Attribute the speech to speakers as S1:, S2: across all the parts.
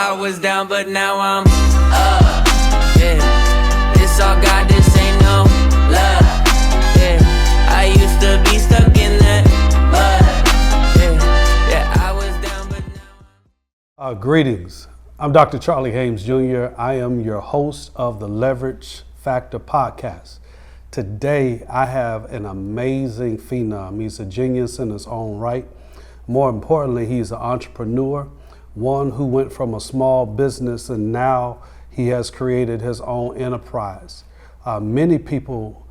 S1: I was down, but now I'm up. Yeah, this all God, this ain't no love. Yeah, I used to be stuck in that mud. Yeah, I was down, but now
S2: Greetings. I'm Dr. Charley Haynes Jr. I am your host of the Leverage Factor podcast. Today, I have an amazing phenom. He's a genius in his own right. More importantly, he's an entrepreneur, one who went from a small business and now he has created his own enterprise. Many people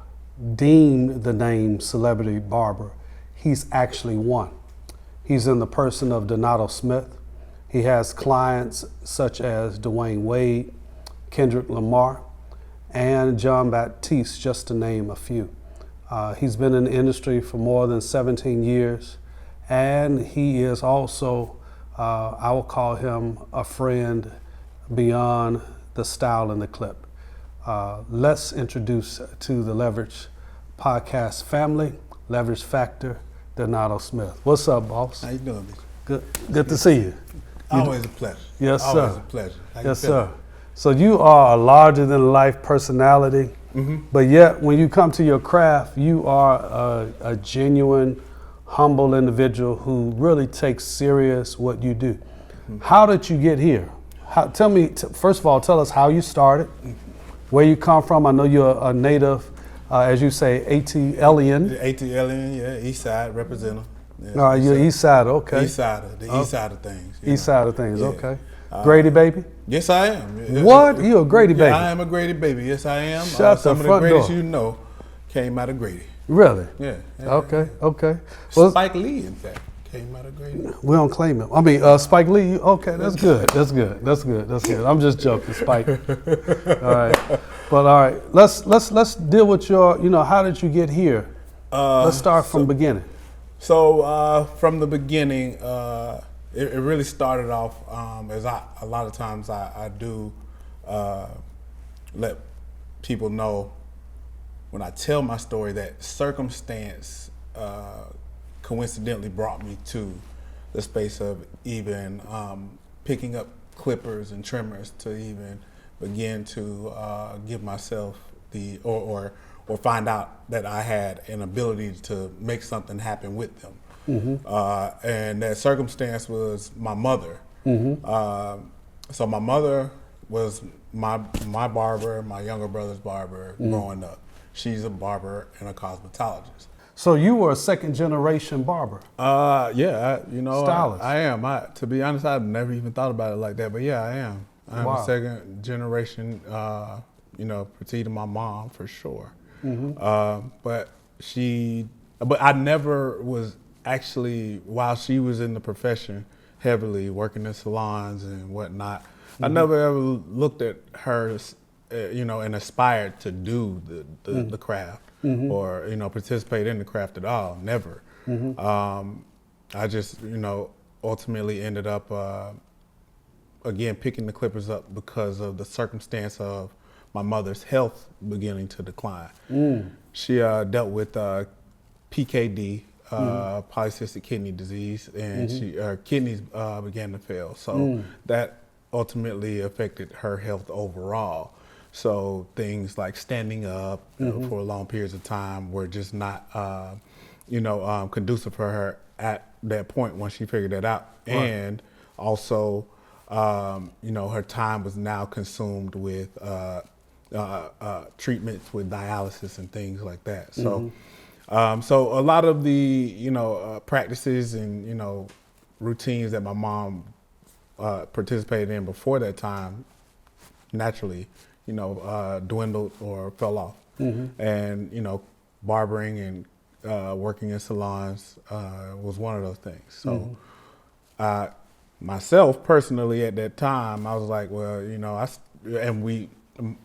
S2: deem the name Celebrity Barber. He's actually one. He's in the person of Donato Smith. He has clients such as Dwyane Wade, Kendrick Lamar, and Jon Batiste, just to name a few. He's been in the industry for more than 17 years, and he is also, I will call him a friend beyond the style and the clip. Let's introduce to the Leverage podcast family, Leverage Factor, Donato Smith. What's up, boss?
S3: How you doing, bitch?
S2: Good to see you.
S3: Always a pleasure.
S2: Yes, sir.
S3: Always a pleasure. How you
S2: Yes,
S3: feeling?
S2: sir. So you are a larger than life personality, but yet when you come to your craft, you are a genuine, humble individual who really takes serious what you do. How did you get here? Tell me, first of all, tell us how you started, where you come from. I know you're a native, as you say, ATLian.
S3: ATLian, yeah, East Side representative. Yeah,
S2: All right, you're East Side, okay.
S3: East Side, East Side of things.
S2: East Side of things,
S3: Yeah.
S2: okay. Grady baby?
S3: Yes, I am.
S2: What? You a Grady baby?
S3: I am a Grady baby. Yes, I am.
S2: Shut
S3: Some
S2: the
S3: of
S2: front
S3: the greatest
S2: door.
S3: you know came out of Grady.
S2: Really?
S3: Yeah.
S2: Okay. Well,
S3: Spike Lee, in fact, came out of Grady.
S2: we don't claim him. I mean, Spike Lee. Okay, that's good. That's good. I'm just joking, Spike. All right, but all right. Let's deal with your. How did you get here? Let's start from beginning.
S3: So from the beginning, it really started off as a lot of times I do let people know when I tell my story that circumstance coincidentally brought me to the space of even picking up clippers and trimmers to even begin to give myself the or find out that I had an ability to make something happen with them. And that circumstance was my mother. So my mother was my barber, my younger brother's barber growing up. She's a barber and a cosmetologist.
S2: So you were a second generation barber.
S3: Yeah,
S2: Stylist.
S3: I am. To be honest, I've never even thought about it like that, but yeah, I am. I'm
S2: Wow.
S3: a second generation, preceding my mom for sure. But I never was actually, while she was in the profession heavily working in salons and whatnot, I never ever looked at her, and aspired to do the craft or, participate in the craft at all. Never. I just, ultimately ended up, again, picking the clippers up because of the circumstance of my mother's health beginning to decline. She dealt with PKD, polycystic kidney disease, and her kidneys began to fail. So that ultimately affected her health overall. So things like standing up for long periods of time were just not, conducive for her at that point when she figured that out. Right. And also, her time was now consumed with treatments with dialysis and things like that. So, so a lot of the practices and routines that my mom participated in before that time naturally dwindled or fell off. And barbering and working in salons was one of those things. So myself personally at that time, I was like, well, we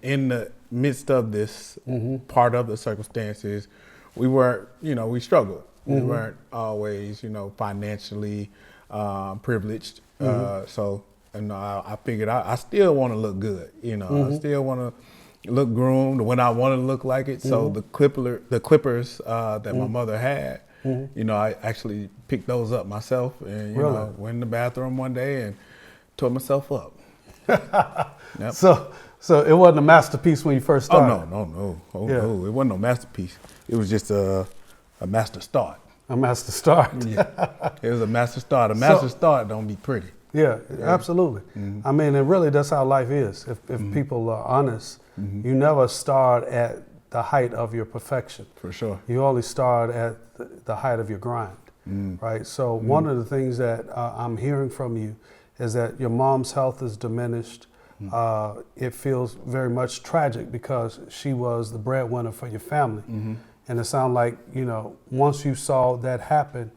S3: in the midst of this part of the circumstances, we weren't, we struggled. We weren't always, financially privileged. So, I figured I still want to look good. I still want to look groomed when I want to look like it. So the clippers that my mother had, I actually picked those up myself and, went in the bathroom one day and tore myself up. Yep.
S2: So it wasn't a masterpiece when you first
S3: Oh
S2: started.
S3: no.
S2: Yeah.
S3: No, it wasn't no masterpiece. It was just a master start.
S2: A master start.
S3: Yeah, it was a master start. A master start don't be pretty.
S2: Yeah, absolutely. I mean, and really, that's how life is. If people are honest, you never start at the height of your perfection.
S3: For sure.
S2: You only start at the height of your grind, right? So one of the things that I'm hearing from you is that your mom's health is diminished. It feels very much tragic because she was the breadwinner for your family. And it sounds like, you know, once you saw that happen,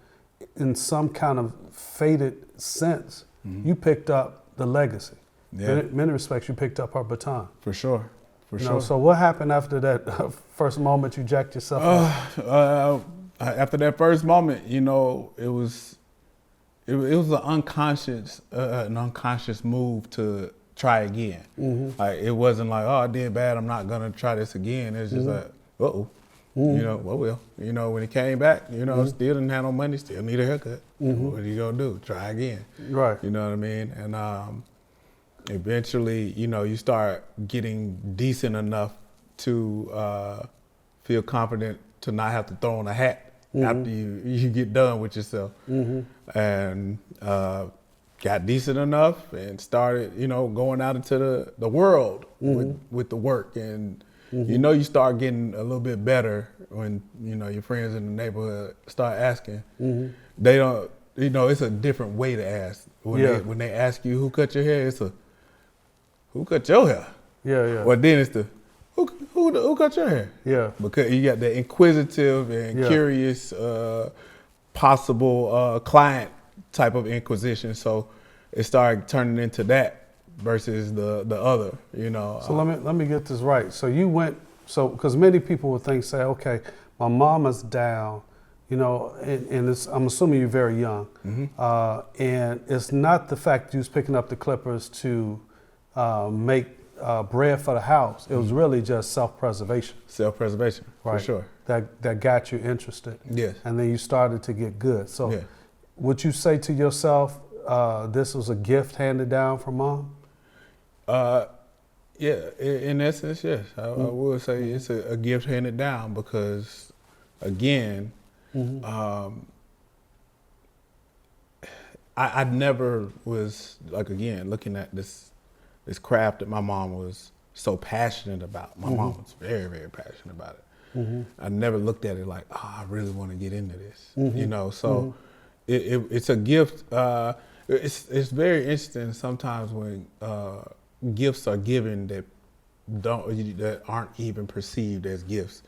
S2: in some kind of fated sense, you picked up the legacy.
S3: Yeah.
S2: In many respects, you picked up her baton.
S3: For sure. For
S2: You
S3: sure.
S2: know, so what happened after that first moment you jacked yourself up?
S3: After that first moment, you know, it was an unconscious move to try again. Like, it wasn't like, oh, I did bad, I'm not gonna try this again. It's just like, you know, well, you know, when it came back, you know, still didn't have no money, still need a haircut. What are you gonna do? Try again.
S2: Right.
S3: You know what I mean? And eventually, you know, you start getting decent enough to feel confident to not have to throw on a hat after you get done with yourself. And got decent enough and started, you know, going out into the world with the work. And you know, you start getting a little bit better when, you know, your friends in the neighborhood start asking. They don't, you know, it's a different way to ask. When they ask you who cut your hair, it's a, who cut your hair?
S2: Yeah.
S3: Well, then it's the, who cut your hair?
S2: Yeah.
S3: Because you got the inquisitive and curious possible client type of inquisition. So it started turning into that versus the other, you know.
S2: So let me get this right. So you went, because many people would say, okay, my mama's down, you know, and it's, I'm assuming you're very young, and it's not the fact you was picking up the clippers to make bread for the house. It was really just self-preservation.
S3: Self-preservation,
S2: right?
S3: For sure.
S2: That got you interested.
S3: Yes.
S2: And then you started to get good. So would you say to yourself, this was a gift handed down from mom?
S3: Yeah, in essence, yes. I would say it's a gift handed down because, again, I never was, like, again, looking at this craft that my mom was so passionate about. My mom was very, very passionate about it. I never looked at it like, oh, I really want to get into this, you know. So it's a gift. It's very interesting sometimes when gifts are given that aren't even perceived as gifts,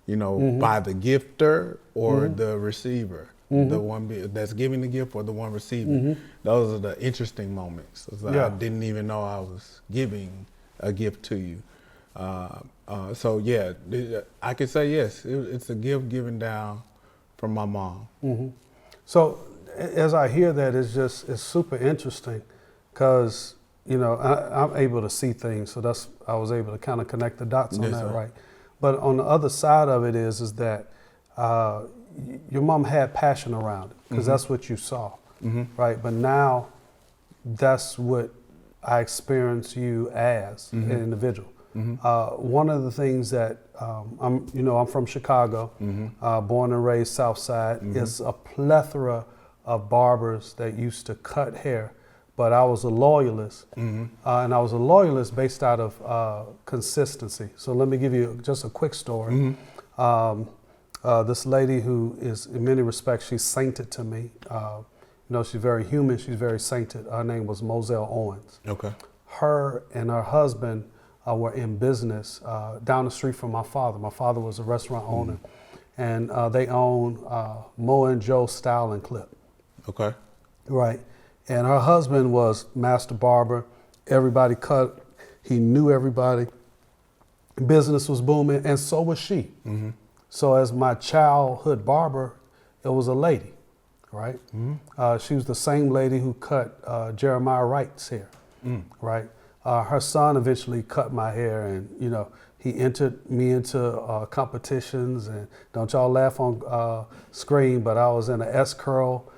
S3: you know, by the gifter or the receiver, the one that's giving the gift or the one receiving. Those are the interesting moments. It's like, I didn't even know I was giving a gift to you. So yeah, I could say yes, it's a gift given down from my mom.
S2: So as I hear that, it's super interesting because, you know, I'm able to see things, so I was able to kind of connect the dots on that, right? But on the other side of it is that your mom had passion around it because that's what you saw, right? But now that's what I experience you as an individual. One of the things that I'm from Chicago, born and raised South Side. It's a plethora of barbers that used to cut hair. But I was a loyalist, and I was a loyalist based out of consistency. So let me give you just a quick story. This lady who is, in many respects, she's sainted to me. You know, she's very human, she's very sainted. Her name was Moselle Owens. Okay. Her and her husband were in business down the street from my father. My father was a restaurant owner, and they owned Mo and Joe Style and Clip. Okay. Right. And her husband was master barber. Everybody cut. He knew everybody. Business was booming, and so was she. So as my childhood barber, it was a lady, right? She was the same lady who cut Jeremiah Wright's hair, right? Her son eventually cut my hair, and, you know, he entered me into competitions. And don't y'all laugh on screen, but I was in an S-curl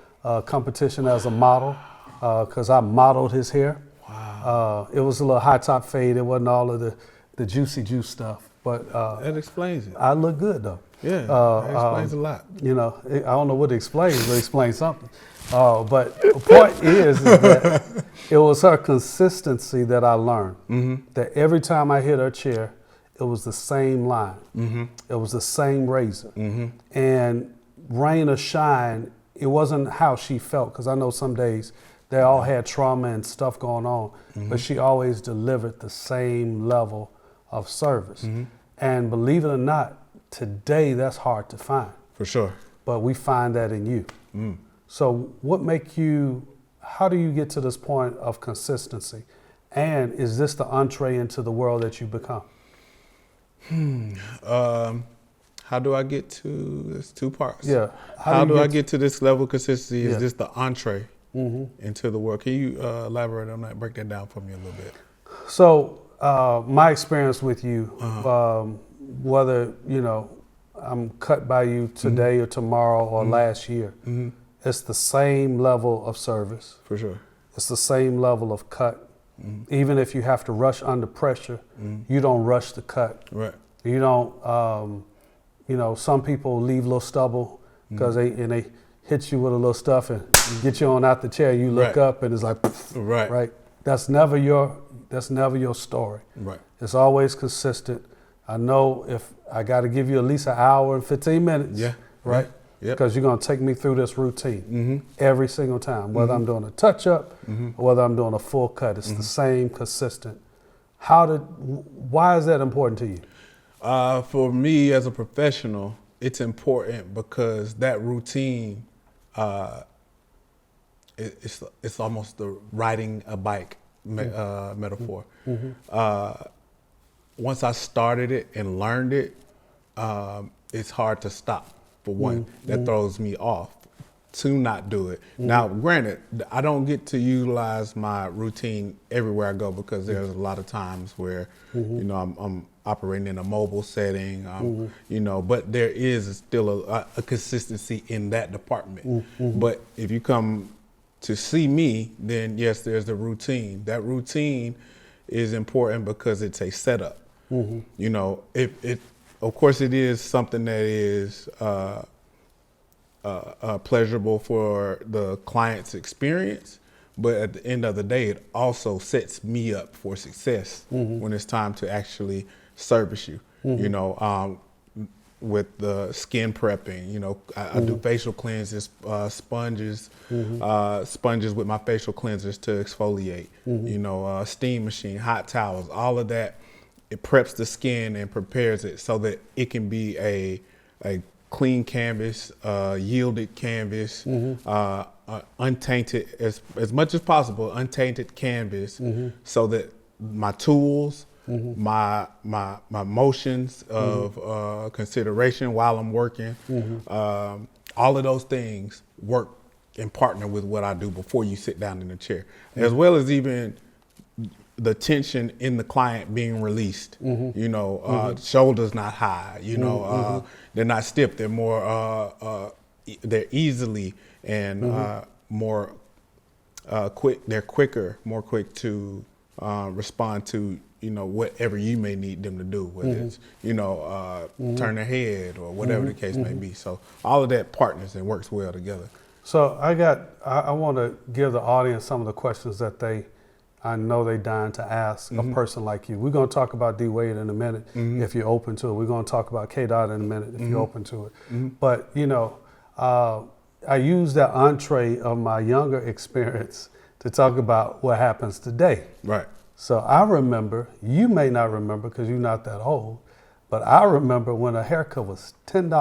S2: competition as a model. Because I modeled his hair.
S3: Wow.
S2: It was a little high top fade. It wasn't all of the juicy juice stuff. But
S3: That explains it.
S2: I look good though.
S3: Yeah, that explains a lot.
S2: You know, I don't know what it explains, but it explains something. But the point is that it was her consistency that I learned. That every time I hit her chair, it was the same line. It was the same razor. And rain or shine, it wasn't how she felt, because I know some days they all had trauma and stuff going on, but she always delivered the same level of service. And believe it or not, today that's hard to find.
S3: For sure.
S2: But we find that in you. So how do you get to this point of consistency? And is this the entree into the world that you become?
S3: How do I get to, there's two parts.
S2: Yeah.
S3: How do I get to this level of consistency? Is this the entree into the world? Can you elaborate on that, break that down for me a little bit?
S2: So my experience with you, whether, I'm cut by you today or tomorrow or last year, it's the same level of service.
S3: For sure.
S2: It's the same level of cut. Even if you have to rush under pressure, you don't rush the cut.
S3: Right.
S2: You don't, some people leave a little stubble because they hit you with a little stuff and get you on out the chair. You look up and it's like, right. That's never your story.
S3: Right.
S2: It's always consistent. I know if I got to give you at least an hour and 15 minutes.
S3: Yeah.
S2: Right. Because you're going to take me through this routine every single time, whether I'm doing a touch up or whether I'm doing a full cut. It's the same, consistent. Why is that important to you?
S3: For me as a professional, it's important because that routine, it's almost the riding a bike metaphor. Once I started it and learned it, it's hard to stop. For one, that throws me off to not do it. Now, granted, I don't get to utilize my routine everywhere I go because there's a lot of times where, I'm operating in a mobile setting, but there is still a consistency in that department. But if you come to see me, then yes, there's the routine. That routine is important because it's a setup. Of course, it is something that is pleasurable for the client's experience, but at the end of the day, it also sets me up for success when it's time to actually service you. With the skin prepping, I do facial cleanses, sponges with my facial cleansers to exfoliate. Steam machine, hot towels, all of that. It preps the skin and prepares it so that it can be a clean canvas, yielded canvas, untainted as much as possible, untainted canvas, so that my tools, my motions of consideration while I'm working, all of those things work and partner with what I do before you sit down in the chair, as well as even the tension in the client being released, shoulders not high, they're not stiff, they're more, they're easily and more quick, they're more quick to respond to, whatever you may need them to do, whether it's, turn their head or whatever the case may be. So all of that partners and works well together.
S2: So I want to give the audience some of the questions that I know they dying to ask a person like you. We're going to talk about D Wade in a minute if you're open to it. We're going to talk about K Dot in a minute if you're open to it. But, I use that entree of my younger experience to talk about what happens today.
S3: Right.
S2: So I remember, you may not remember because you're not that old, but I remember when a haircut was $10.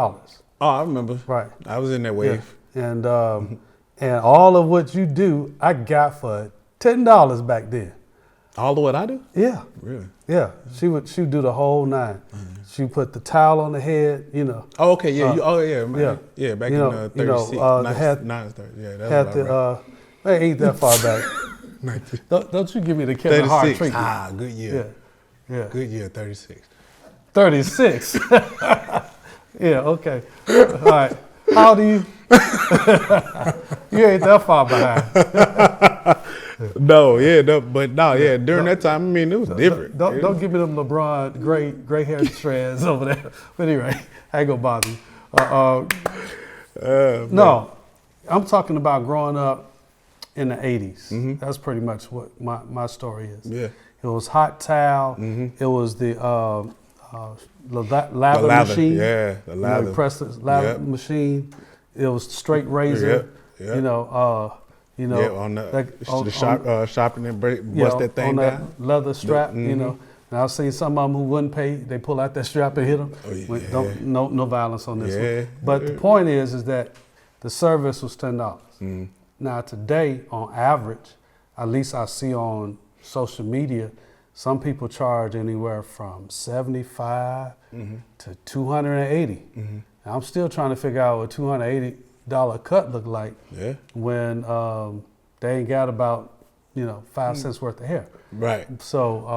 S3: Oh, I remember.
S2: Right.
S3: I was in that wave.
S2: Yeah. And all of what you do, I got for $10 back then.
S3: All of what I do?
S2: Yeah.
S3: Really?
S2: Yeah. She would do the whole nine. She put the towel on the head,
S3: Oh, okay. Yeah. Man. Yeah. Back in 36, 930. Yeah, that's about right.
S2: They ain't that far back. Don't you give me the Kevin Hart treatment.
S3: Ah, good year.
S2: Yeah.
S3: Good year, 36.
S2: 36. Yeah, okay. All right. How old are you? You ain't that far behind.
S3: During that time, I mean, it was different.
S2: Don't give me them LeBron gray hair strands over there. But anyway, I ain't gonna bother you. No, I'm talking about growing up in the 80s.
S3: Mm-hmm.
S2: That's pretty much what my story is.
S3: Yeah.
S2: It was hot towel.
S3: Mm-hmm.
S2: It was the lather machine.
S3: Yeah, the lather.
S2: You press the lather machine. It was straight razor.
S3: Yeah.
S2: You know,
S3: on the shopping and bust that thing
S2: on
S3: down.
S2: that leather strap.
S3: Mm-hmm.
S2: You know, and I've seen some of them who wouldn't pay. They pull out that strap and hit them.
S3: Oh, yeah.
S2: No violence on this
S3: Yeah.
S2: one. But the point is that the service was $10.
S3: Mm-hmm.
S2: Now today, on average, at least I see on social media, some people charge anywhere from $75 to $280.
S3: Mm-hmm.
S2: I'm still trying to figure out what $280 cut look like when they ain't got about 5 cents worth of hair.
S3: Right.
S2: So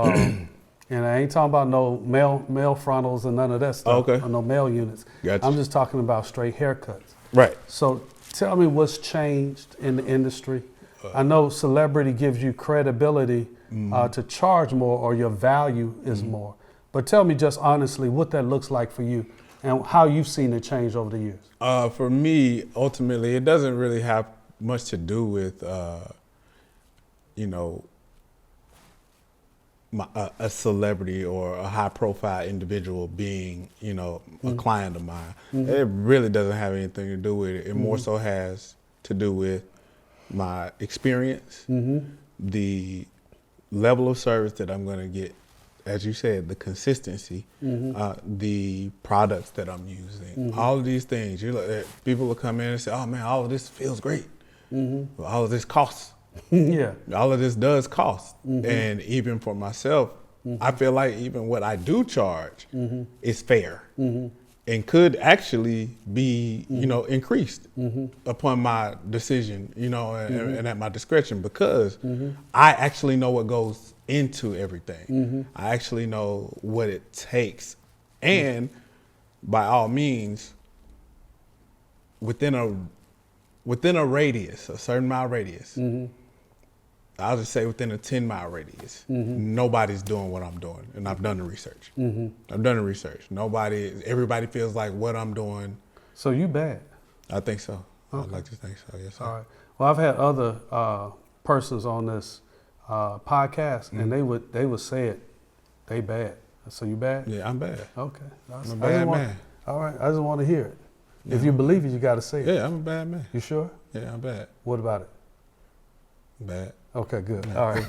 S2: and I ain't talking about no male frontals and none of that stuff.
S3: Okay.
S2: Or no male units.
S3: Gotcha.
S2: I'm just talking about straight haircuts.
S3: Right.
S2: So tell me what's changed in the industry. I know celebrity gives you credibility to charge more, or your value is more. But tell me just honestly what that looks like for you and how you've seen it change over the years.
S3: For me, ultimately, it doesn't really have much to do with, a celebrity or a high-profile individual being, a client of mine. It really doesn't have anything to do with it. It more so has to do with my experience, the level of service that I'm going to get, as you said, the consistency, the products that I'm using, all of these things. People will come in and say, "Oh man, all of this feels great. But all of this costs."
S2: Yeah.
S3: All of this does cost. And even for myself, I feel like even what I do charge is fair and could actually be, increased upon my decision, and at my discretion, because I actually know what goes into everything. I actually know what it takes. And by all means, within a radius, a certain mile radius, I'll just say within a 10-mile radius, nobody's doing what I'm doing. And I've done the research. I've done the research. Everybody feels like what I'm doing.
S2: So you bad.
S3: I think so.
S2: Okay.
S3: I'd like to think so, yes, sir.
S2: All right. Well, I've had other persons on this podcast, and they would say it. They bad. So you bad?
S3: Yeah, I'm bad.
S2: Okay.
S3: I'm a bad man.
S2: All right. I just want to hear it. Yeah. If you believe it, you got to say it.
S3: Yeah, I'm a bad man.
S2: You sure?
S3: Yeah, I'm bad.
S2: What about it?
S3: Bad.
S2: Okay, good. All right.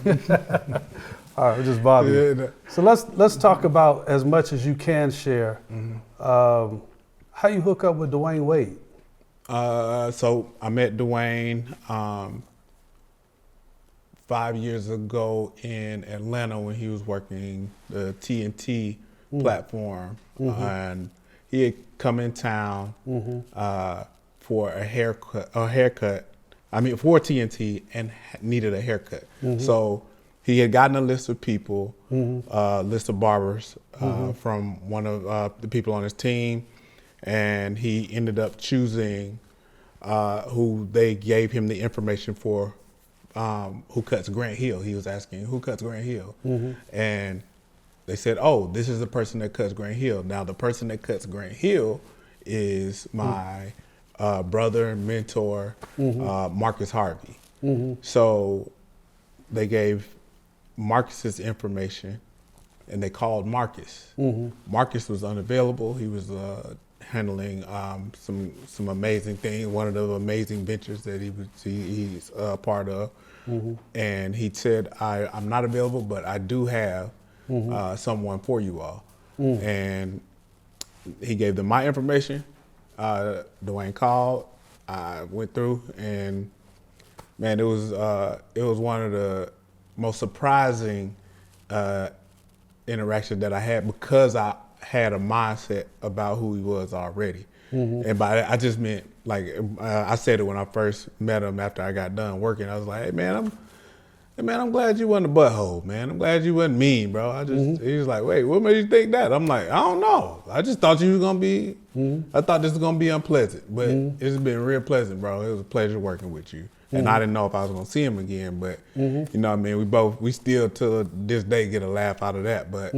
S2: All right, just bother you. So let's talk about, as much as you can share, how you hook up with Dwyane Wade.
S3: So I met Dwyane 5 years ago in Atlanta when he was working the TNT platform, and he had come in town for a haircut. I mean, for TNT, and needed a haircut. So he had gotten a list of people, list of barbers from one of the people on his team, and he ended up choosing who they gave him the information for, who cuts Grant Hill. He was asking, who cuts Grant Hill? And they said, oh, this is the person that cuts Grant Hill. Now, the person that cuts Grant Hill is my brother and mentor, Marcus Harvey. So they gave Marcus's information, and they called Marcus. Marcus was unavailable. He was handling some amazing things, one of the amazing ventures that he's a part of. And he said, I'm not available, but I do have someone for you all. And he gave them my information. Dwyane called. I went through, and man, it was one of the most surprising interactions that I had, because I had a mindset about who he was already. And by that, I just meant, like, I said it when I first met him after I got done working. I was like, hey man, I'm glad you wasn't a butthole, man. I'm glad you wasn't mean, bro. He was like, wait, what made you think that? I'm like, I don't know. I just thought you was gonna be, I thought this was gonna be unpleasant, but it's been real pleasant, bro. It was a pleasure working with you. and I didn't know if I was gonna see him again. But you know what I mean, we still to this day get a laugh out of that. But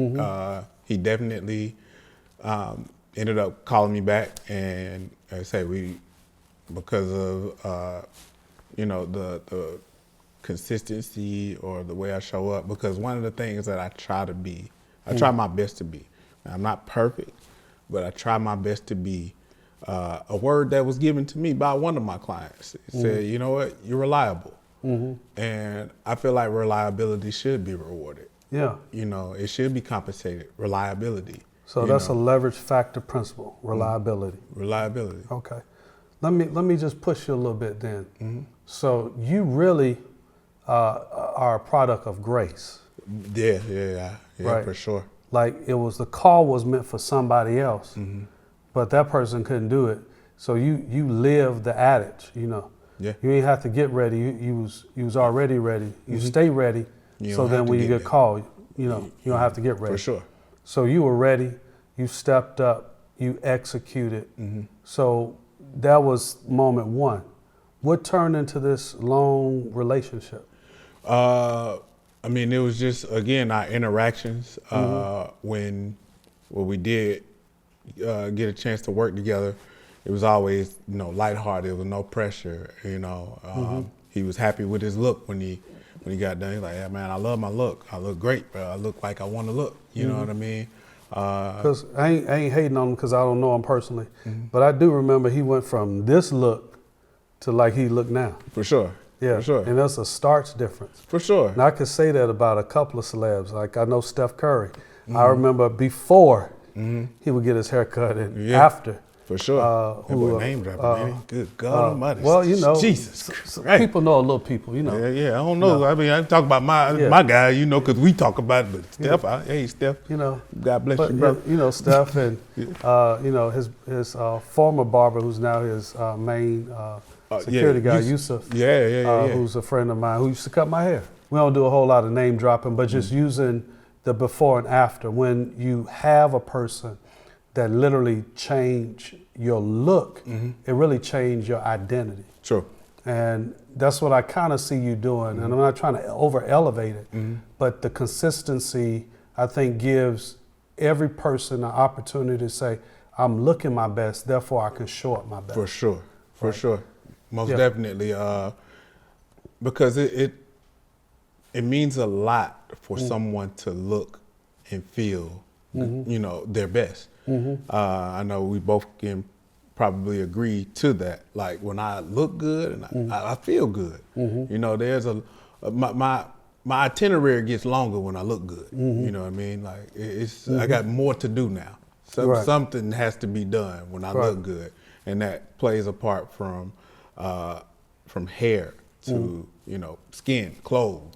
S3: he definitely ended up calling me back, and like I say, because of you know, the consistency or the way I show up, because one of the things that I try to be, I try my best to be. Now, I'm not perfect, but I try my best to be. A word that was given to me by one of my clients. It said, you know what, you're reliable. And I feel like reliability should be rewarded.
S2: Yeah.
S3: You know, it should be compensated, reliability.
S2: So that's a leverage factor principle, reliability.
S3: Reliability.
S2: Okay. Let me just push you a little bit then. So you really are a product of grace.
S3: Yeah,
S2: right.
S3: For sure.
S2: Like the call was meant for somebody else, but that person couldn't do it. So you live the adage, you know.
S3: Yeah.
S2: You ain't have to get ready. You was already ready. You stay ready. So then when you get called, you know, you don't have to get ready.
S3: For sure.
S2: So you were ready. You stepped up. You executed. So that was moment one. What turned into this long relationship?
S3: I mean, it was just, again, our interactions when we did get a chance to work together. It was always, you know, lighthearted. There was no pressure, you know. He was happy with his look when he got done. He's like, yeah, man, I love my look. I look great, bro. I look like I want to look. You know what I mean?
S2: Because I ain't hating on him because I don't know him personally. But I do remember he went from this look to like he look now.
S3: For sure.
S2: Yeah,
S3: for sure.
S2: And that's a starch difference.
S3: For sure.
S2: And I could say that about a couple of celebs. Like I know Steph Curry. I remember before he would get his hair cut and after.
S3: For sure. That boy name dropping, man. Good God Almighty.
S2: Well, you know,
S3: Jesus.
S2: People know a little people, you know.
S3: Yeah. I don't know. I mean, I talk about my guy, you know, because we talk about it. But Steph, hey, Steph.
S2: You know.
S3: God bless you, brother.
S2: You know, Steph and, you know, his former barber, who's now his main security guy, Yusuf. Who's a friend of mine who used to cut my hair. We don't do a whole lot of name dropping, but just using the before and after. When you have a person that literally change your look, it really changed your identity.
S3: True.
S2: And that's what I kind of see you doing. And I'm not trying to over elevate it, but the consistency, I think, gives every person an opportunity to say, I'm looking my best, therefore I can show up my best.
S3: For sure. For sure. Most definitely. Because it means a lot for someone to look and feel, you know, their best. I know we both can probably agree to that. Like when I look good and I feel good, you know, there's my itinerary gets longer when I look good. You know what I mean? Like I got more to do now. So something has to be done when I look good, and that plays a part from hair to you know, skin, clothes,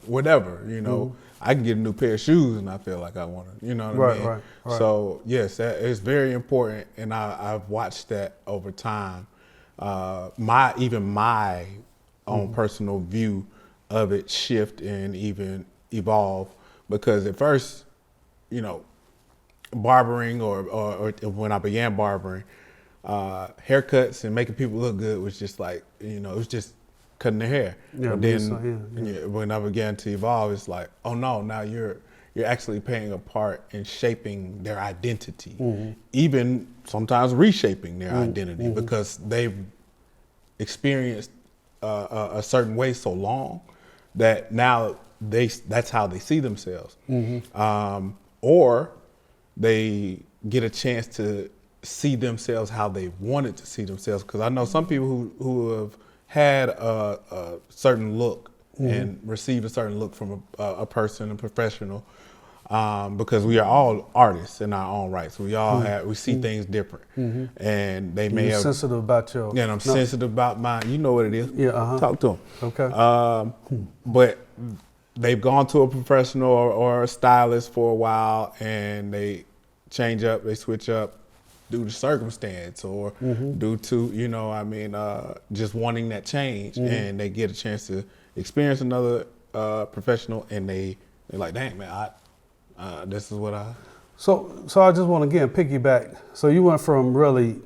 S3: whatever. You know, I can get a new pair of shoes and I feel like I want to. You know what I mean? Right. So yes, that is very important, and I've watched that over time. My own personal view of it shift and even evolve, because at first, you know, barbering or when I began barbering, haircuts and making people look good was just like, you know, it was just cutting their hair. But then when I began to evolve, it's like, oh no, now you're actually playing a part in shaping their identity, even sometimes reshaping their identity, because they've experienced a certain way so long that now that's how they see themselves. Or they get a chance to see themselves how they wanted to see themselves. Because I know some people who have had a certain look and received a certain look from a person, a professional, because we are all artists in our own right. So we all we see things different, and they may have
S2: sensitive about your.
S3: Yeah, and I'm sensitive about mine. You know what it is.
S2: Yeah,
S3: talk to them.
S2: Okay.
S3: But they've gone to a professional or a stylist for a while, and they change up, they switch up due to circumstance or due to, you know, I mean, just wanting that change, and they get a chance to experience another professional, and they're like, dang, man, this is what I.
S2: So I just want to again piggyback. So you went from really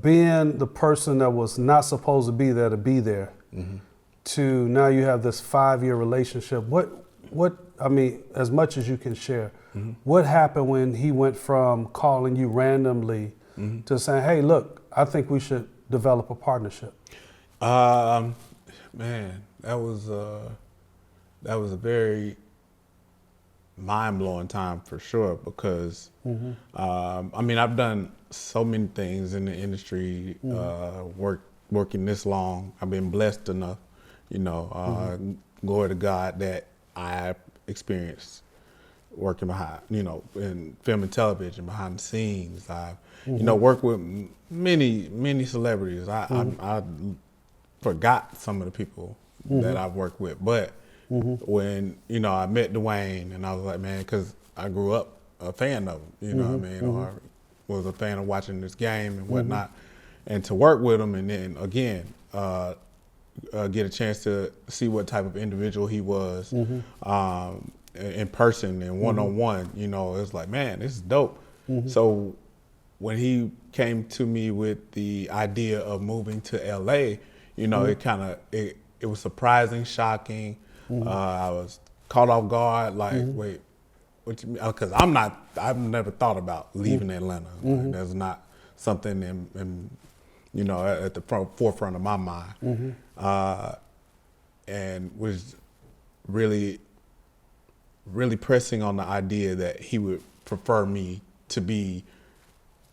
S2: being the person that was not supposed to be there to be there, to now you have this 5-year relationship. What I mean, as much as you can share, what happened when he went from calling you randomly to saying, "Hey, look, I think we should develop a partnership"?
S3: Man, that was a very mind-blowing time for sure, because I mean, I've done so many things in the industry, working this long. I've been blessed enough, glory to God, that I experienced working behind, in film and television, behind the scenes. I've, worked with many celebrities. I forgot some of the people that I've worked with, but when, I met Dwyane, and I was like, man, because I grew up a fan of him, you know what I mean? Or I was a fan of watching this game and whatnot, and to work with him, and then again, get a chance to see what type of individual he was in person and one-on-one, it's like, man, this is dope. So when he came to me with the idea of moving to LA, it was surprising, shocking. I was caught off guard, like, wait, what you mean? Because I've never thought about leaving Atlanta. Like, that's not something at the forefront of my mind. And was really pressing on the idea that he would prefer me to be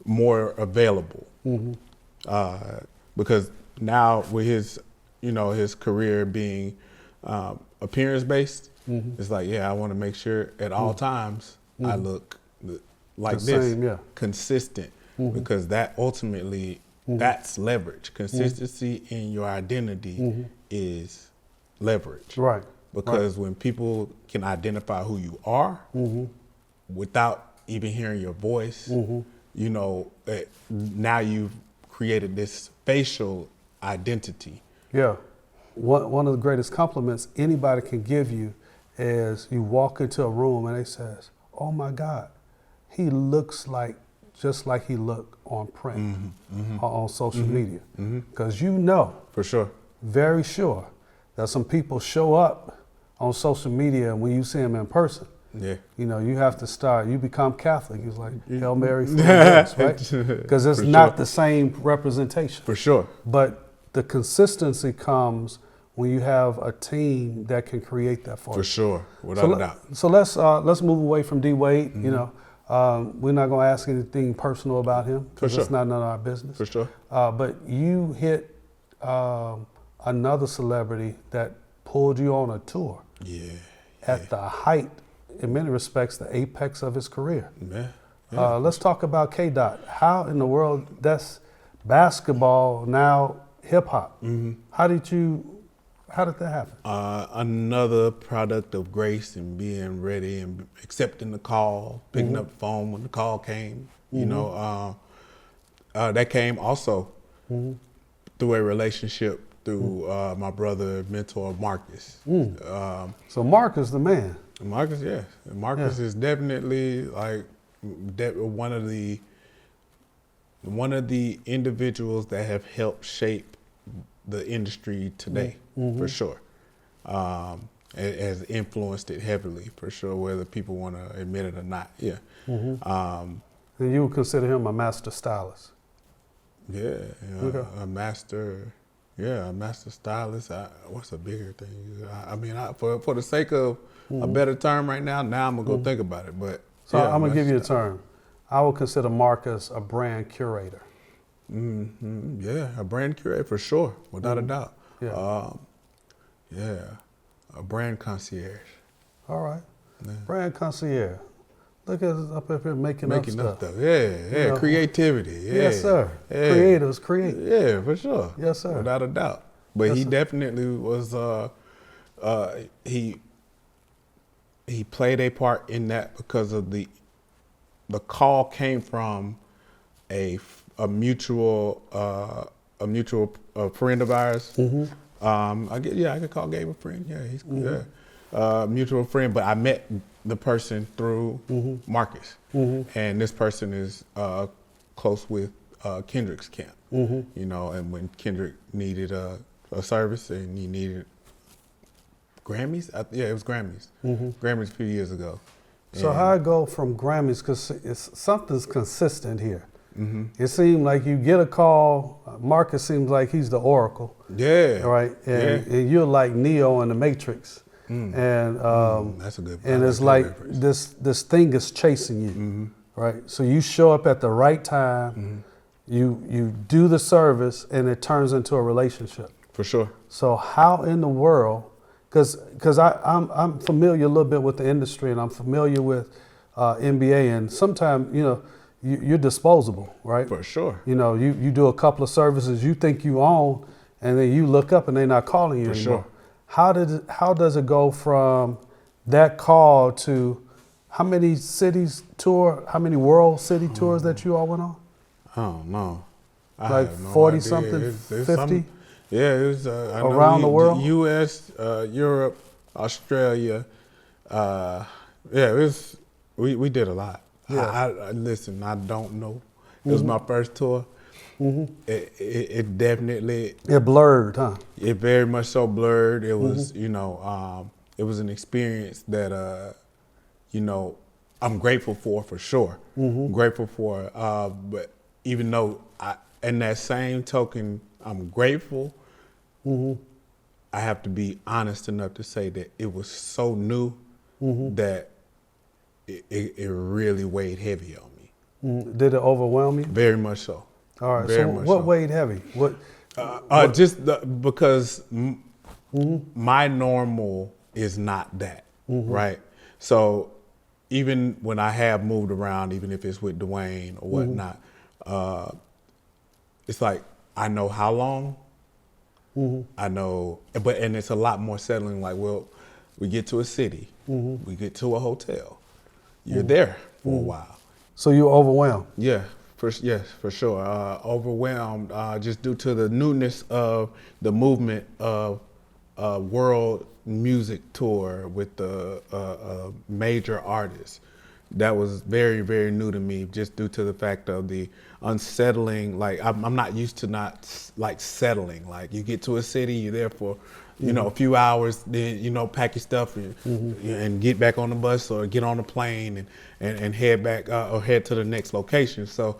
S3: more available. Because now with his career being appearance-based, it's like, I want to make sure at all times I look like this, consistent, because that ultimately, that's leverage. Consistency in your identity is leverage.
S2: Right.
S3: Because when people can identify who you are without even hearing your voice, now you've created this facial identity.
S2: Yeah. One of the greatest compliments anybody can give you is you walk into a room and they says, "Oh my God, he looks just like he looked on print or on social media." Because
S3: for sure,
S2: very sure that some people show up on social media, and when you see them in person, you have to you become Catholic. It's like Hail Mary, full of grace, right? Because it's not the same representation.
S3: For sure.
S2: But the consistency comes when you have a team that can create that for you.
S3: For sure, without a doubt.
S2: So let's move away from D. Wade. We're not going to ask anything personal about him, because it's not none of our business.
S3: For sure.
S2: But you hit another celebrity that pulled you on a tour. At the height, in many respects, the apex of his career. Let's talk about K-Dot. How in the world, that's basketball, now hip hop. How did that happen?
S3: Another product of grace and being ready and accepting the call, picking up the phone when the call came. That came also through a relationship through my brother, mentor Marcus.
S2: So Marcus, the man.
S3: Marcus, Marcus is definitely like one of the individuals that have helped shape the industry today, for sure. It has influenced it heavily, for sure, whether people want to admit it or not.
S2: And you would consider him a master stylist?
S3: A master stylist. What's a bigger thing? I mean, for the sake of a better term right now, I'm gonna go think about it. But
S2: so I'm gonna give you a term. I would consider Marcus a brand curator.
S3: A brand curator for sure, without a doubt. A brand concierge.
S2: All right, brand concierge. Look at us up here making up stuff.
S3: Creativity.
S2: Yes, sir. Creators create.
S3: Yeah, for sure.
S2: Yes, sir.
S3: Without a doubt. But he definitely was. He played a part in that because of the call came from a mutual friend of ours. I could call Gabe a friend. Yeah, he's mutual friend. But I met the person through Marcus, and this person is close with Kendrick's camp.
S2: Mm-hmm.
S3: You know, and when Kendrick needed a service and he needed Grammys, it was Grammys.
S2: Mm-hmm.
S3: Grammys a few years ago.
S2: So
S3: And-
S2: how I go from Grammys, because something's consistent here.
S3: Mhm.
S2: It seemed like you get a call, Marcus seems like he's the oracle,
S3: Yeah.
S2: right? And,
S3: Yeah.
S2: and you're like Neo in the Matrix.
S3: Mm.
S2: And
S3: That's a good.
S2: and
S3: I
S2: it's
S3: that
S2: like
S3: reference.
S2: this thing is chasing you,
S3: Mhm.
S2: right? So you show up at the right time,
S3: Mhm.
S2: you do the service, and it turns into a relationship.
S3: For sure.
S2: So how in the world? Because I'm familiar a little bit with the industry, and I'm familiar with NBA, and sometimes you're disposable, right?
S3: For sure.
S2: You know, you do a couple of services you think you own, and then you look up and they're not calling you
S3: For
S2: anymore.
S3: sure.
S2: How does it go from that call to how many cities tour, how many world city tours that you all went on?
S3: I don't know. I
S2: Like
S3: have no
S2: 40
S3: idea.
S2: something,
S3: It's
S2: 50?
S3: some- yeah, it was I know
S2: Around the world?
S3: U.S., Europe, Australia. It was. We did a lot.
S2: Yeah.
S3: I listen. I don't know. It was my first tour.
S2: Mm-hmm.
S3: It definitely.
S2: It blurred, huh?
S3: It very much so blurred. It was,
S2: Mm-hmm.
S3: it was an experience that, I'm grateful for sure.
S2: Mm-hmm.
S3: Grateful for, but even though in that same token, I'm grateful,
S2: Mm-hmm.
S3: I have to be honest enough to say that it was so new
S2: Mm-hmm.
S3: that it really weighed heavy on me.
S2: Mm-hmm. Did it overwhelm you?
S3: Very much so.
S2: All right.
S3: Very
S2: So
S3: much
S2: what
S3: so.
S2: weighed heavy? What?
S3: Because
S2: Mm-hmm.
S3: my normal is not that,
S2: Mm-hmm.
S3: right? So even when I have moved around, even if it's with Dwyane or
S2: Mm-hmm.
S3: whatnot, it's like I know how long.
S2: Mm-hmm.
S3: I know, and it's a lot more settling. Like, well, we get to a city,
S2: Mm-hmm.
S3: we get to a hotel, you're there for a while.
S2: So you were overwhelmed.
S3: Yeah, for sure. Overwhelmed just due to the newness of the movement of world music tour with the major artists. That was very, very new to me, just due to the fact of the unsettling. Like I'm not used to not like settling. Like you get to a city, you're there for a few hours, then pack your stuff and get back on the bus or get on the plane and head back or head to the next location. So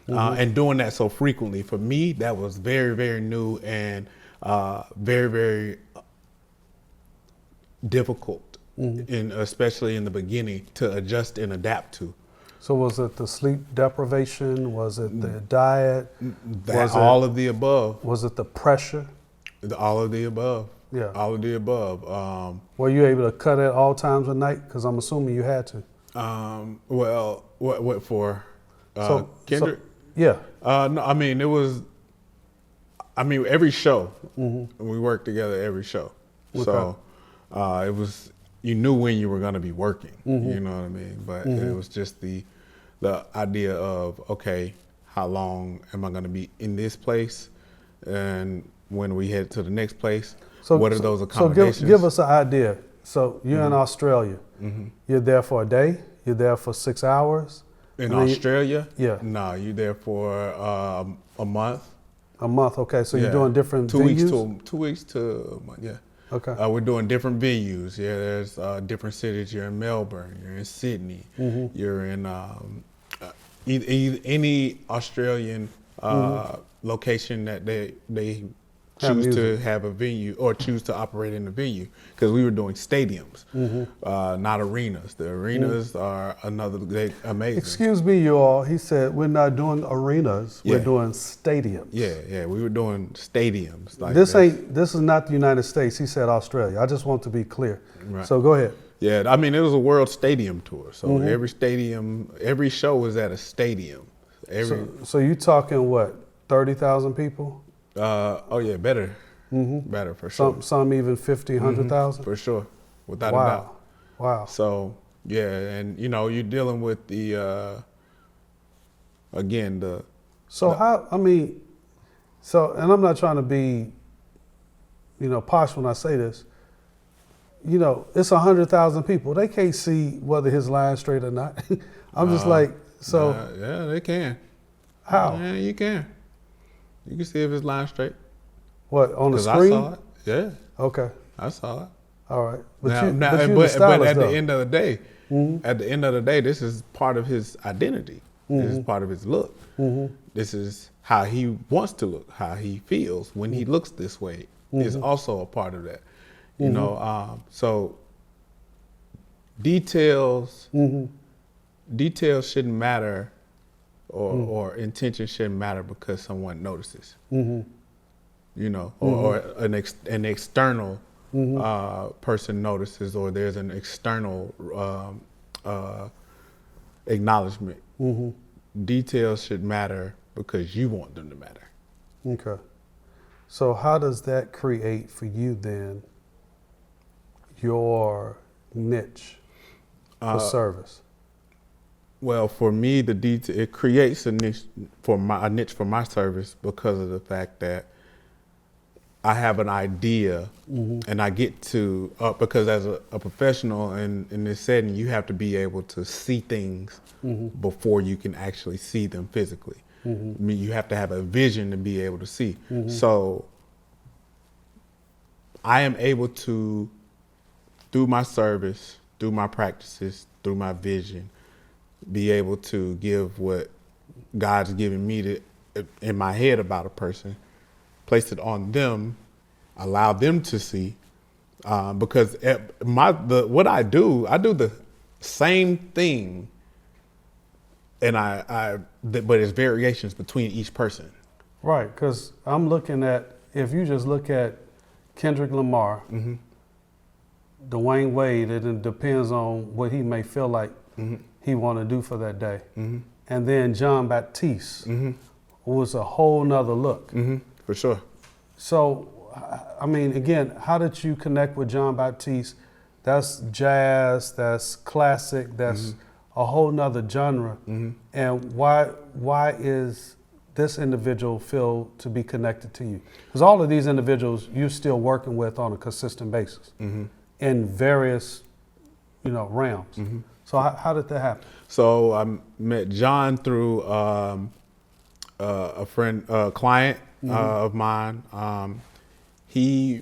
S3: and doing that so frequently for me, that was very, very new and very, very difficult, especially in the beginning, to adjust and adapt to.
S2: So was it the sleep deprivation? Was it the diet?
S3: All of the above.
S2: Was it the pressure?
S3: All of the above.
S2: Yeah.
S3: All of the above.
S2: Were you able to cut at all times of night? Because I'm assuming you had to.
S3: Well, what for? Kendrick?
S2: Yeah.
S3: No, I mean, it was, every show, we worked together every show.
S2: Okay.
S3: So it was, you knew when you were going to be working, you know what I mean? But it was just the idea of, okay, how long am I going to be in this place? And when we head to the next place, what are those accommodations?
S2: So give us an idea. So you're in Australia. You're there for a day? You're there for 6 hours?
S3: In
S2: And then
S3: Australia?
S2: Yeah.
S3: No, you're there for a month.
S2: A month, okay. So
S3: Yeah.
S2: you're doing different
S3: 2
S2: venues?
S3: weeks 2 weeks to a month, yeah.
S2: Okay.
S3: We're doing different venues. Yeah, there's different cities. You're in Melbourne. You're in Sydney. You're in any Australian location that they
S2: Have
S3: choose to
S2: music.
S3: have a venue or choose to operate in a venue. Because we were doing stadiums, not arenas. The arenas are they amazing.
S2: Excuse me, you all. He said we're not doing arenas. We're
S3: Yeah.
S2: doing stadiums.
S3: Yeah, we were doing stadiums. Like
S2: This is not the United States. He said Australia. I just want to be clear.
S3: Right.
S2: So go ahead.
S3: Yeah, I mean, it was a world stadium tour. So every stadium, every show was at a stadium.
S2: So you talking what, 30,000 people?
S3: Oh yeah, better. Better for sure.
S2: Some even 50, 100,000?
S3: For sure, without a doubt.
S2: Wow.
S3: So yeah, and you're dealing with the again the.
S2: So and I'm not trying to be, posh when I say this. It's 100,000 people. They can't see whether his line's straight or not. I'm just like, so.
S3: Yeah, they can.
S2: How?
S3: Yeah, you can. You can see if it's lined straight.
S2: What, on the
S3: 'Cause
S2: screen?
S3: I saw it. Yeah,
S2: Okay.
S3: I saw it.
S2: All right.
S3: But
S2: you're the
S3: at
S2: stylist,
S3: the
S2: though.
S3: end of the day, this is part of his identity. This is part of his look. This is how he wants to look, how he feels when he looks this way is also a part of that. You know, so details shouldn't matter, or intention shouldn't matter because someone notices. You know, or an external person notices, or there's an external acknowledgement. Details should matter because you want them to matter.
S2: Okay. So how does that create for you then your niche for service?
S3: Well, for me, it creates a niche for my service because of the fact that I have an idea, and I get to because as a professional in this setting, you have to be able to see things before you can actually see them physically. I mean, you have to have a vision to be able to see. So I am able to, through my service, through my practices, through my vision, be able to give what God's given me in my head about a person, place it on them, allow them to see, because what I do the same thing, and but it's variations between each person.
S2: Right, because I'm looking at, if you just look at Kendrick Lamar, Dwyane Wade, it depends on what he may feel like he want to do for that day. And then Jon Batiste was a whole nother look.
S3: For sure.
S2: So, I mean, again, how did you connect with Jon Batiste? That's jazz, that's classic, that's a whole nother genre. And why is this individual feel to be connected to you? Because all of these individuals you're still working with on a consistent basis in various, realms. So how did that happen?
S3: So I met John through a client of mine. He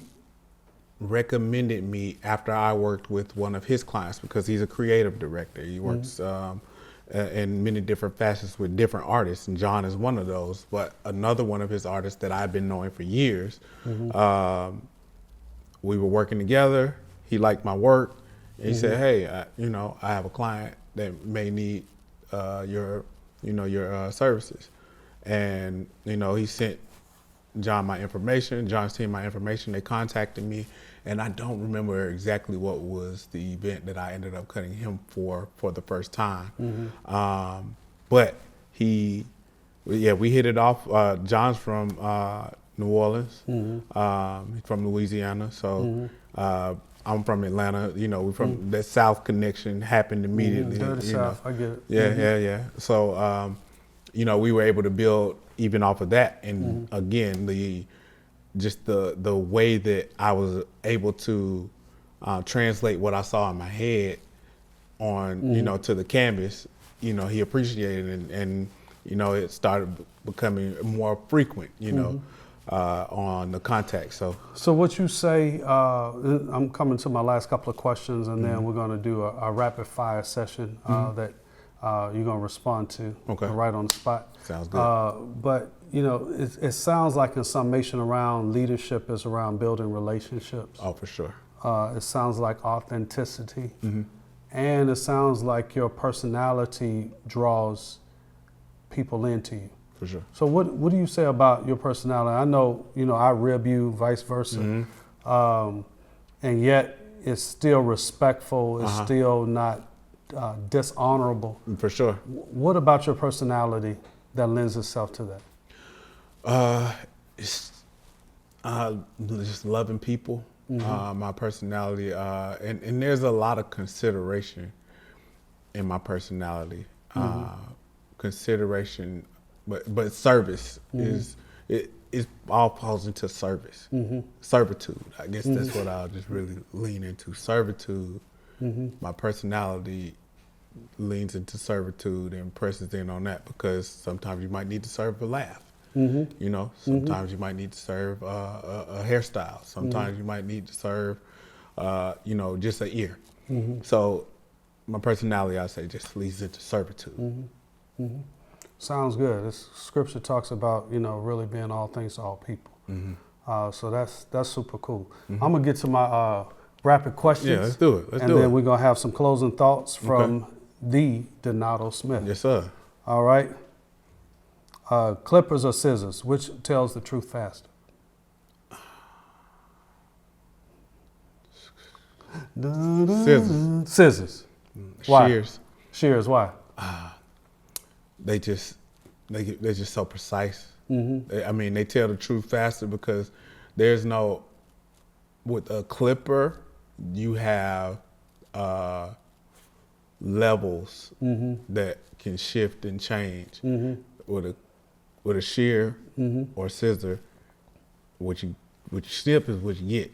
S3: recommended me after I worked with one of his clients because he's a creative director. He works in many different facets with different artists, and John is one of those. But another one of his artists that I've been knowing for years, we were working together. He liked my work. And he said, "Hey, I have a client that may need your services," and he sent John my information. John's team my information. They contacted me, and I don't remember exactly what was the event that I ended up cutting him for the first time. But we hit it off. John's from New Orleans. He's from Louisiana, so. I'm from Atlanta, we're from that South connection happened immediately.
S2: Dirty South, I get it.
S3: Yeah. So, we were able to build even off of that. And again, the way that I was able to translate what I saw in my head on, to the canvas, he appreciated it, and it started becoming more frequent, on the contact. So
S2: what you say, I'm coming to my last couple of questions, and then we're going to do a rapid fire session that you're going to respond to right on the spot.
S3: Sounds good.
S2: But, it sounds like in summation around leadership is around building relationships.
S3: Oh, for sure.
S2: It sounds like authenticity. And it sounds like your personality draws people into you.
S3: For sure.
S2: So what do you say about your personality? I know, I rib you, vice versa. And yet it's still respectful, it's still not dishonorable.
S3: For sure.
S2: What about your personality that lends itself to that?
S3: It's just loving people, my personality, and there's a lot of consideration in my personality. Consideration, but service is all falls into service. Servitude, I guess that's what I'll just really lean into. Servitude. My personality leans into servitude and presses in on that because sometimes you might need to serve a laugh.
S2: Mm-hmm.
S3: You know, sometimes you might need to serve a hairstyle. Sometimes you might need to serve, you know, just an ear. So my personality, I say, just leads into servitude.
S2: Sounds good. This scripture talks about, you know, really being all things to all people. So that's super cool. I'm gonna get to my rapid questions.
S3: Yeah, let's do it.
S2: And then we're gonna have some closing thoughts from the Donato Smith.
S3: Yes, sir.
S2: All right. Clippers or scissors? Which tells the truth faster?
S3: Scissors.
S2: Scissors. Why?
S3: Shears.
S2: Shears. Why?
S3: They're just so precise. I mean, they tell the truth faster because there's no, with a clipper, you have levels that can shift and change. With a shear or scissor, what you snip is what you get.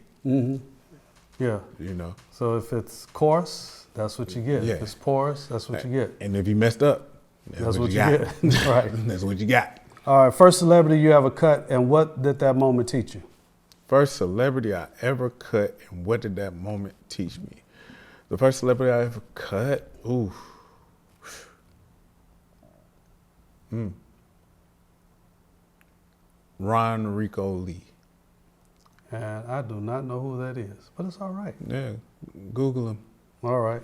S2: Yeah.
S3: You know.
S2: So if it's coarse, that's what you get.
S3: Yeah.
S2: If it's porous, that's what you get.
S3: And if you messed up,
S2: That's what you
S3: got.
S2: get. Right.
S3: That's what you got.
S2: All right. First celebrity you ever cut, and what did that moment teach you?
S3: First celebrity I ever cut, and what did that moment teach me? The first celebrity I ever cut, ooh. Ron Rico Lee.
S2: And I do not know who that is, but it's all right.
S3: Yeah, Google him.
S2: All right.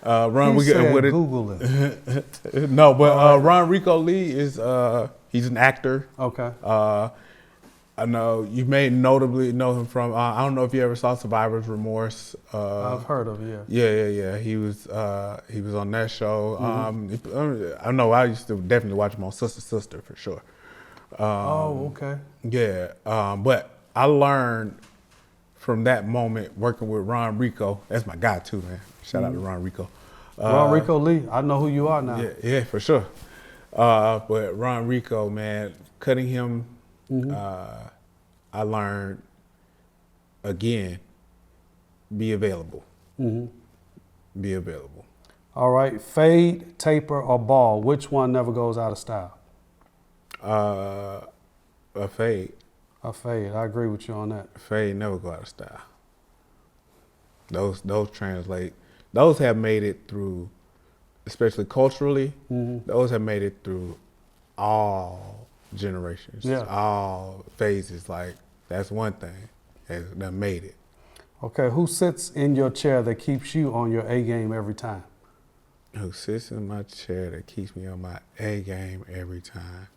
S3: Ron,
S2: He
S3: we get
S2: said
S3: with it.
S2: Google it.
S3: No, but Ron Rico Lee is he's an actor.
S2: Okay.
S3: I know you may notably know him from. I don't know if you ever saw Survivor's Remorse.
S2: I've heard of it. Yeah.
S3: Yeah. He was on that show. I know I used to definitely watch him on Sister for sure.
S2: Okay.
S3: Yeah, but I learned from that moment working with Ron Rico. That's my guy too, man. Shout out to Ron Rico.
S2: Ron Rico Lee. I know who you are now.
S3: Yeah, for sure. But Ron Rico, man, cutting him, I learned again, be available. Be available.
S2: All right. Fade, taper, or ball? Which one never goes out of style?
S3: A fade.
S2: A fade. I agree with you on that.
S3: Fade never go out of style. Those translate. Those have made it through, especially culturally. Those have made it through all generations, all phases. Like that's one thing that made it.
S2: Okay. Who sits in your chair that keeps you on your A game every time?
S3: Who sits in my chair that keeps me on my A game every time?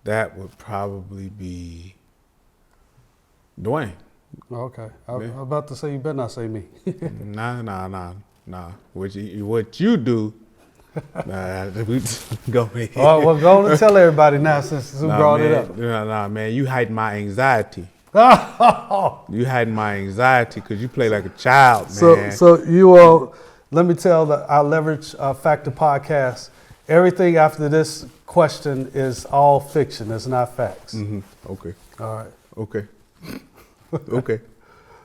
S3: That would probably be Dwyane.
S2: Okay. I was about to say, you better not say me.
S3: Nah. What you do, we go ahead.
S2: All right, well, go and tell everybody now since you brought
S3: man,
S2: it up.
S3: Nah, man, you hiding my anxiety.
S2: Oh.
S3: You hiding my anxiety because you play like a child, man.
S2: So you all, let me tell our Leverage Factor podcast, everything after this question is all fiction. It's not facts.
S3: Okay.
S2: All right.
S3: Okay. Okay.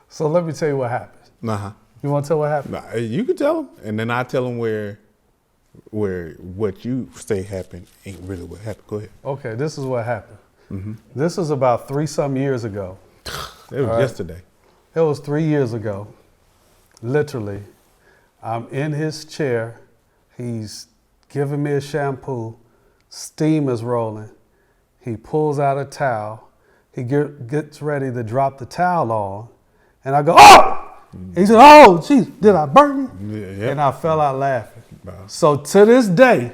S2: So let me tell you what happened.
S3: Uh-huh.
S2: You want to tell what happened?
S3: Nah, you can tell them, and then I tell them where what you say happened ain't really what happened. Go ahead.
S2: Okay, this is what happened. This was about 3-some years ago.
S3: It was yesterday.
S2: It was 3 years ago. Literally, I'm in his chair. He's giving me a shampoo. Steam is rolling. He pulls out a towel. He gets ready to drop the towel on. And I go, oh! He said, oh, geez, did I burn you?
S3: Yeah.
S2: And I fell out laughing.
S3: Wow.
S2: So to this day,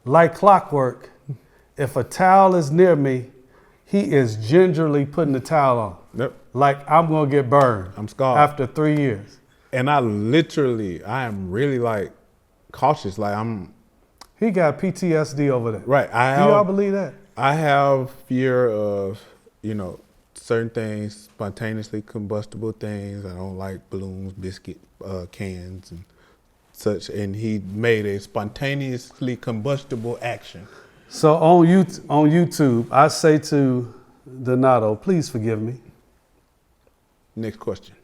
S2: like clockwork, if a towel is near me, he is gingerly putting the towel on.
S3: Yep.
S2: Like I'm going to get burned.
S3: I'm scarred.
S2: After 3 years.
S3: And I am really like cautious. Like
S2: He got PTSD over that.
S3: right.
S2: Do y'all believe that?
S3: I have fear of, certain things, spontaneously combustible things. I don't like balloons, biscuit cans and such. And he made a spontaneously combustible action.
S2: So on YouTube, I say to Donato, please forgive me.
S3: Next question.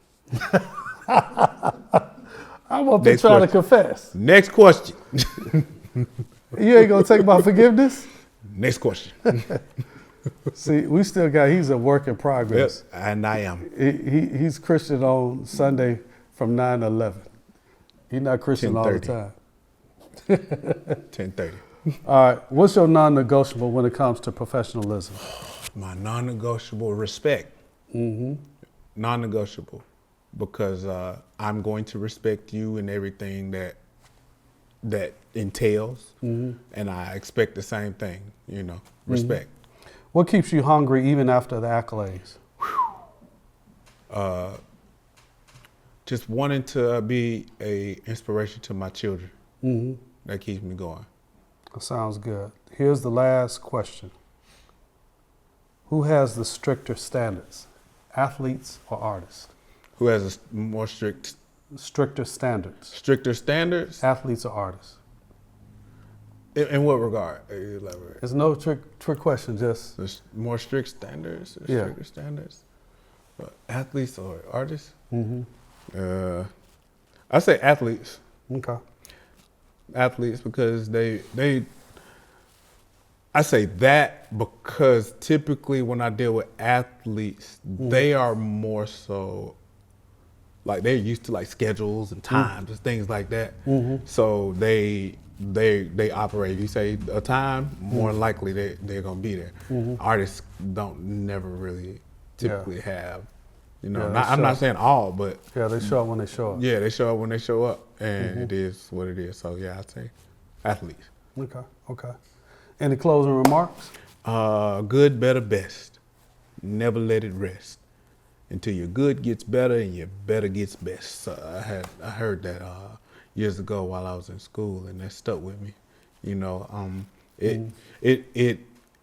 S2: I'm up here trying to confess.
S3: Next question.
S2: You ain't gonna take my forgiveness?
S3: Next question.
S2: See, we still got, he's a work in progress.
S3: Yep, and I am.
S2: He's Christian on Sunday from 9 to 11. He's not Christian all the time.
S3: 10:30.
S2: All right, what's your non-negotiable when it comes to professionalism?
S3: My non-negotiable, respect.
S2: Mm-hmm.
S3: Non-negotiable, because I'm going to respect you and everything that entails, and I expect the same thing. Respect.
S2: What keeps you hungry even after the accolades?
S3: Just wanting to be a inspiration to my children.
S2: Mm-hmm.
S3: That keeps me going.
S2: That sounds good. Here's the last question. Who has the stricter standards, athletes or artists?
S3: Who has a more stricter standards?
S2: Athletes or artists?
S3: In what regard? Elaborate.
S2: It's no trick question, just...
S3: There's more strict standards?
S2: Yeah.
S3: Stricter standards? Athletes or artists?
S2: Mm-hmm.
S3: I say athletes.
S2: Okay.
S3: Athletes, because I say that because typically when I deal with athletes, they are more so, like, they're used to like schedules and times and things like that. So they operate. You say a time, more likely they're gonna be there. Artists don't never really typically have, I'm not saying all, but
S2: yeah, they show up when they show up.
S3: Yeah, they show up when they show up, and it is what it is. So yeah, I'd say athletes.
S2: Okay. Any closing remarks?
S3: Good, better, best. Never let it rest until your good gets better and your better gets best. So I heard that years ago while I was in school, and that stuck with me. It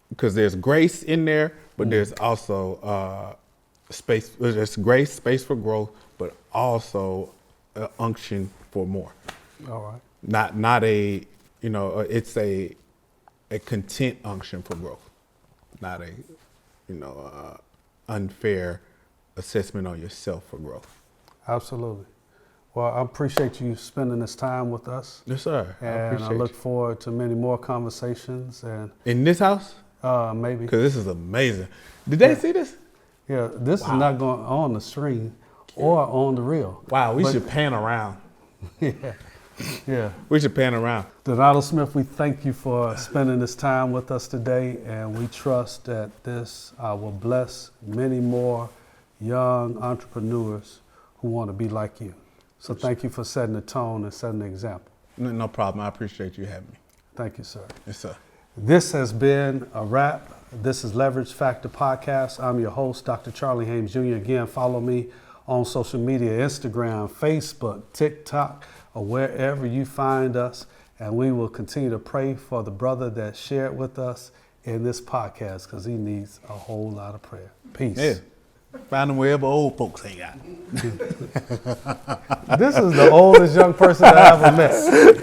S3: because there's grace in there, but there's also space. There's grace, space for growth, but also unction for more.
S2: All right.
S3: Not a it's a content unction for growth, not a unfair assessment on yourself for growth.
S2: Absolutely. Well, I appreciate you spending this time with us.
S3: Yes, sir.
S2: And I look forward to many more conversations. And
S3: in this house?
S2: Maybe.
S3: Because this is amazing. Did they see this?
S2: Yeah, this is not going on the screen or on the reel.
S3: Wow, we should pan around.
S2: Yeah.
S3: We should pan around.
S2: Donald Smith, we thank you for spending this time with us today, and we trust that this will bless many more young entrepreneurs who want to be like you. So thank you for setting the tone and setting the example.
S3: No problem. I appreciate you having me.
S2: Thank you, sir.
S3: Yes, sir.
S2: This has been a wrap. This is Leverage Factor Podcast. I'm your host, Dr. Charley Haymes Jr. Again, follow me on social media, Instagram, Facebook, TikTok, or wherever you find us. And we will continue to pray for the brother that shared with us in this podcast, because he needs a whole lot of prayer. Peace.
S3: Yeah. Find them wherever old folks hang out.
S2: This is the oldest young person I ever met.